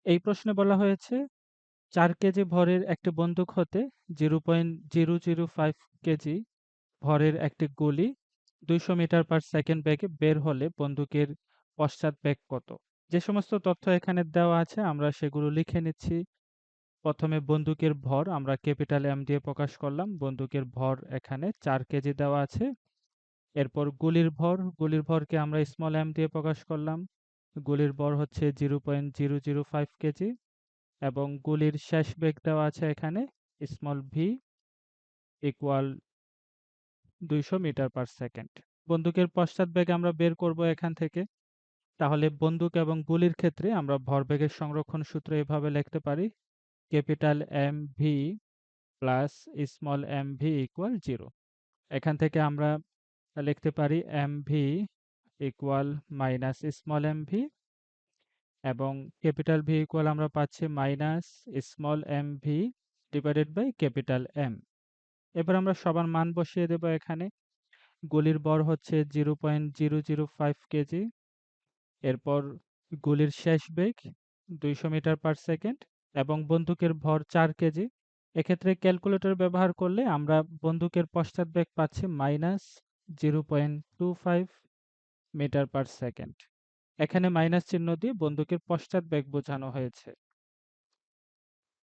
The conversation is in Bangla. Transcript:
এই প্রশ্নে বলা হয়েছে ৪ কেজি ভরের একটি বন্দুক হতে 0.005 কেজি ভরের একটি গুলি ২০০ মিটার পার সেকেন্ড বেগে বের হলে বন্দুকের পশ্চাৎবেগ কত? যে সমস্ত তথ্য এখানে দেওয়া আছে আমরা সেগুলো লিখে নিচ্ছি। প্রথমে বন্দুকের ভর আমরা ক্যাপিটাল এম দিয়ে প্রকাশ করলাম। বন্দুকের ভর এখানে ৪ কেজি দেওয়া আছে। এরপর গুলির ভরকে আমরা স্মল এম দিয়ে প্রকাশ করলাম। গুলির ভর হচ্ছে 0.005 কেজি এবং গুলির শেষ বেগ দেওয়া আছে এখানে small V equal ২০০ metre per second. বন্দুকের পশ্চাৎবেগ আমরা বের করব এখান থেকে। তাহলে বন্দুক এবং গুলির ক্ষেত্রে আমরা ভরবেগের সংরক্ষণ সূত্র এভাবে লিখতে পারি। Capital M V plus small M V equal 0। এখান থেকে আমরা লিখতে পারি M V equal minus small M V এবং ক্যাপিটাল ভি ইকুয়াল আমরা পাচ্ছি minus small M V divided by capital M. এবার আমরা সবার মান বসিয়ে দেব এখানে। গুলির ভর হচ্ছে 0.005 কেজি। এরপর গুলির শেষ বেগ ২০০ মিটার পার সেকেন্ড এবং বন্দুকের ভর ৪ কেজি। এক্ষেত্রে ক্যালকুলেটর ব্যবহার করলে আমরা বন্দুকের পশ্চাৎবেগ পাচ্ছি মাইনাস 0.25 মিটার পার সেকেন্ড। এখানে মাইনাস চিহ্ন দিয়ে বন্দুকের পশ্চাৎবেগ বোঝানো হয়েছে।